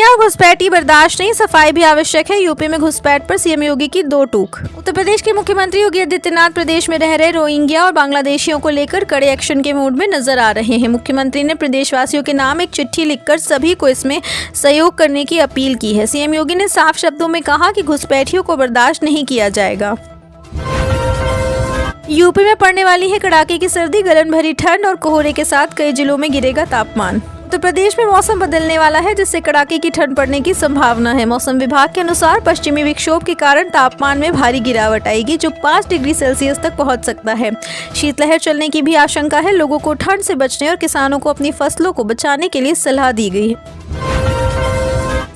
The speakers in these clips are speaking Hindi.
रोहिंग्या और घुसपैठी बर्दाश्त नहीं, सफाई भी आवश्यक है। यूपी में घुसपैठ पर सीएम योगी की दो टूक। उत्तर प्रदेश के मुख्यमंत्री योगी आदित्यनाथ प्रदेश में रह रहे रोहिंग्या और बांग्लादेशियों को लेकर कड़े एक्शन के मूड में नजर आ रहे हैं। मुख्यमंत्री ने प्रदेशवासियों के नाम एक चिट्ठी लिखकर सभी को इसमें सहयोग करने की अपील की है। सीएम योगी ने साफ शब्दों में कहा कि घुसपैठियों को बर्दाश्त नहीं किया जाएगा। यूपी में पड़ने वाली है कड़ाके की सर्दी, गलन भरी ठंड और कोहरे के साथ कई जिलों में गिरेगा तापमान। उत्तर प्रदेश में मौसम बदलने वाला है, जिससे कड़ाके की ठंड पड़ने की संभावना है। मौसम विभाग के अनुसार पश्चिमी विक्षोभ के कारण तापमान में भारी गिरावट आएगी, जो 5 डिग्री सेल्सियस तक पहुंच सकता है। शीतलहर चलने की भी आशंका है। लोगों को ठंड से बचने और किसानों को अपनी फसलों को बचाने के लिए सलाह दी गई है।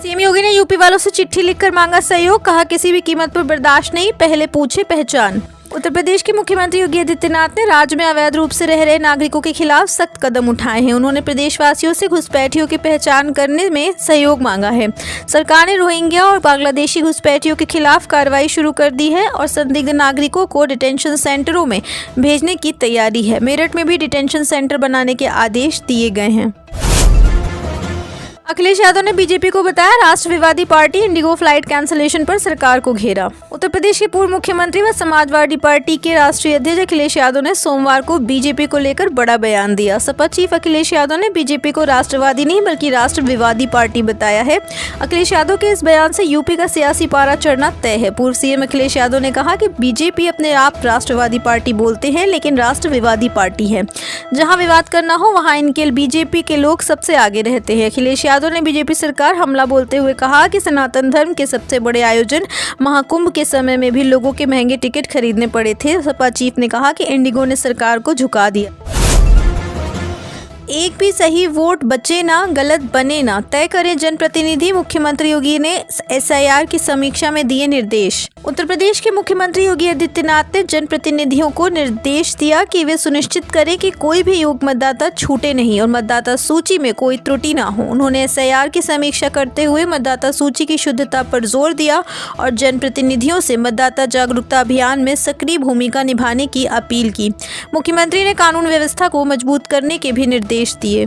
सीएम योगी ने यूपी वालों से चिट्ठी लिखकर मांगा सहयोग, कहा किसी भी कीमत पर बर्दाश्त नहीं, पहले पूछे पहचान। उत्तर प्रदेश के मुख्यमंत्री योगी आदित्यनाथ ने राज्य में अवैध रूप से रह रहे नागरिकों के खिलाफ सख्त कदम उठाए हैं। उन्होंने प्रदेशवासियों से घुसपैठियों की पहचान करने में सहयोग मांगा है। सरकार ने रोहिंग्या और बांग्लादेशी घुसपैठियों के खिलाफ कार्रवाई शुरू कर दी है और संदिग्ध नागरिकों को डिटेंशन सेंटरों में भेजने की तैयारी है। मेरठ में भी डिटेंशन सेंटर बनाने के आदेश दिए गए हैं। अखिलेश यादव ने बीजेपी को बताया राष्ट्रवादी पार्टी, इंडिगो फ्लाइट कैंसिलेशन पर सरकार को घेरा। उत्तर प्रदेश के पूर्व मुख्यमंत्री व समाजवादी पार्टी के राष्ट्रीय अध्यक्ष अखिलेश यादव ने सोमवार को बीजेपी को लेकर बड़ा बयान दिया। सपा चीफ अखिलेश यादव ने बीजेपी को राष्ट्रवादी नहीं बल्कि राष्ट्रविवादी पार्टी बताया है। अखिलेश यादव के इस बयान से यूपी का सियासी पारा चढ़ना तय है। पूर्व सीएम अखिलेश यादव ने कहा कि बीजेपी अपने आप राष्ट्रवादी पार्टी बोलते हैं, लेकिन राष्ट्रविवादी पार्टी है। जहाँ विवाद करना हो वहाँ इनके बीजेपी के लोग सबसे आगे रहते हैं। अखिलेश यादव ने बीजेपी सरकार हमला बोलते हुए कहा कि सनातन धर्म के सबसे बड़े आयोजन महाकुंभ के समय में भी लोगों के महंगे टिकट खरीदने पड़े थे। सपा चीफ ने कहा कि इंडिगो ने सरकार को झुका दिया। एक भी सही वोट बचे ना, गलत बने ना, तय करें जनप्रतिनिधि। मुख्यमंत्री योगी ने एसआईआर की समीक्षा में दिए निर्देश। उत्तर प्रदेश के मुख्यमंत्री योगी आदित्यनाथ ने जनप्रतिनिधियों को निर्देश दिया कि वे सुनिश्चित करें कि कोई भी योग्य मतदाता छूटे नहीं और मतदाता सूची में कोई त्रुटि ना हो। उन्होंने एसआईआर की समीक्षा करते हुए मतदाता सूची की शुद्धता पर जोर दिया और जनप्रतिनिधियों से मतदाता जागरूकता अभियान में सक्रिय भूमिका निभाने की अपील की। मुख्यमंत्री ने कानून व्यवस्था को मजबूत करने के भी निर्देश दिए।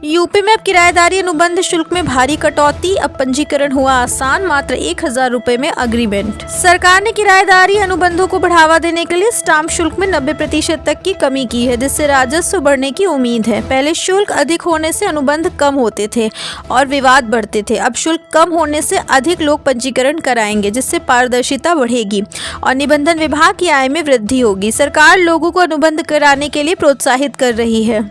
यूपी में अब किराएदारी अनुबंध शुल्क में भारी कटौती, अब पंजीकरण हुआ आसान, मात्र 1000 रुपए में अग्रीमेंट। सरकार ने किराएदारी अनुबंधों को बढ़ावा देने के लिए स्टाम्प शुल्क में 90% तक की कमी की है, जिससे राजस्व बढ़ने की उम्मीद है। पहले शुल्क अधिक होने से अनुबंध कम होते थे और विवाद बढ़ते थे। अब शुल्क कम होने से अधिक लोग पंजीकरण कराएंगे, जिससे पारदर्शिता बढ़ेगी और निबंधन विभाग की आय में वृद्धि होगी। सरकार लोगों को अनुबंध कराने के लिए प्रोत्साहित कर रही है।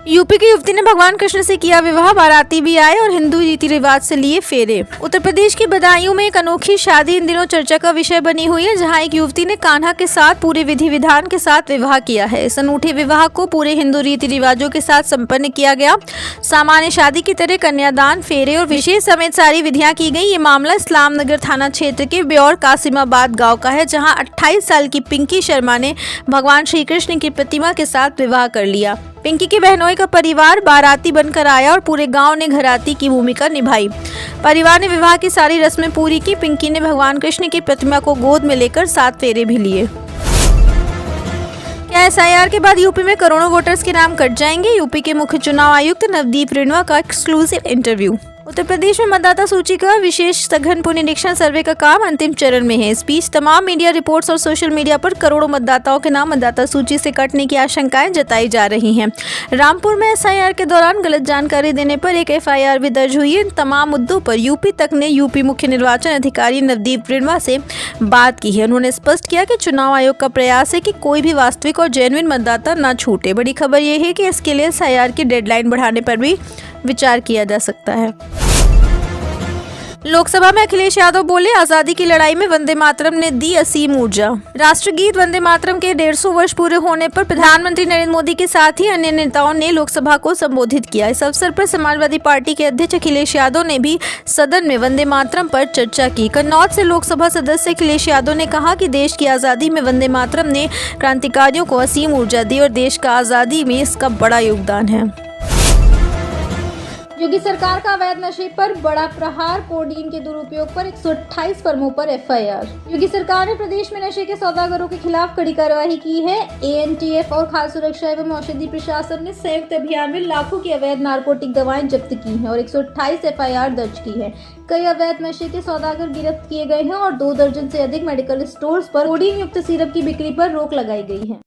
यूपी की युवती ने भगवान कृष्ण से किया विवाह, बाराती भी आए और हिंदू रीति रिवाज से लिए फेरे। उत्तर प्रदेश के बदायूं में एक अनोखी शादी इन दिनों चर्चा का विषय बनी हुई है, जहां एक युवती ने कान्हा के साथ पूरे विधि विधान के साथ विवाह किया है। इस अनूठे विवाह को पूरे हिंदू रीति रिवाजों के साथ संपन्न किया गया। सामान्य शादी की तरह कन्यादान, फेरे और विशेष समेत सारी विधियां की गई। ये मामला इस्लाम नगर थाना क्षेत्र के ब्यौर कासिमाबाद गाँव का है, जहाँ 28 साल की पिंकी शर्मा ने भगवान श्री कृष्ण की प्रतिमा के साथ विवाह कर लिया। पिंकी के बहनोई का परिवार बाराती बनकर आया और पूरे गांव ने घराती की भूमिका निभाई। परिवार ने विवाह की सारी रस्में पूरी की। पिंकी ने भगवान कृष्ण की प्रतिमा को गोद में लेकर 7 फेरे भी लिए। क्या एसआईआर के बाद यूपी में करोड़ों वोटर्स के नाम कट जाएंगे? यूपी के मुख्य चुनाव आयुक्त नवदीप रेणुआ का एक्सक्लूसिव इंटरव्यू। उत्तर प्रदेश में मतदाता सूची का विशेष सघन पुनरीक्षण सर्वे का काम अंतिम चरण में है। इस बीच तमाम मीडिया रिपोर्ट्स और सोशल मीडिया पर करोड़ों मतदाताओं के नाम मतदाता सूची से कटने की आशंकाएं जताई जा रही हैं। रामपुर में एसआईआर के दौरान गलत जानकारी देने पर एक एफआईआर भी दर्ज हुई है। इन तमाम मुद्दों पर यूपी तक ने यूपी मुख्य निर्वाचन अधिकारी नवदीप रेणुआ से बात की है। उन्होंने स्पष्ट किया कि चुनाव आयोग का प्रयास है कि कोई भी वास्तविक और जेन्युइन मतदाता न छूटे। बड़ी खबर यह है कि इसके लिए एसआईआर की डेडलाइन बढ़ाने पर भी विचार किया जा सकता है। लोकसभा में अखिलेश यादव बोले, आजादी की लड़ाई में वंदे मातरम ने दी असीम ऊर्जा। राष्ट्रगीत वंदे मातरम के 150 वर्ष पूरे होने पर प्रधानमंत्री नरेंद्र मोदी के साथ ही अन्य नेताओं ने लोकसभा को संबोधित किया। इस अवसर पर समाजवादी पार्टी के अध्यक्ष अखिलेश यादव ने भी सदन में वंदे मातरम पर चर्चा की। कन्नौज से लोकसभा सदस्य अखिलेश यादव ने कहा कि देश की आजादी में वंदे मातरम ने क्रांतिकारियों को असीम ऊर्जा दी और देश का आजादी में इसका बड़ा योगदान है। योगी सरकार का अवैध नशे पर बड़ा प्रहार, कोडीन के दुरुपयोग पर 128 फर्मों पर एफआईआर। योगी सरकार ने प्रदेश में नशे के सौदागरों के खिलाफ कड़ी कार्रवाई की है। एएनटीएफ और खाद्य सुरक्षा एवं औषधि प्रशासन ने संयुक्त अभियान में लाखों की अवैध नारकोटिक दवाएं जब्त की हैं और 128 एफआईआर दर्ज की है। कई अवैध नशे के सौदागर गिरफ्त किए गए हैं और 2 दर्जन से अधिक मेडिकल स्टोर्स पर कोडीन युक्त सिरप की बिक्री पर रोक लगाई गई है।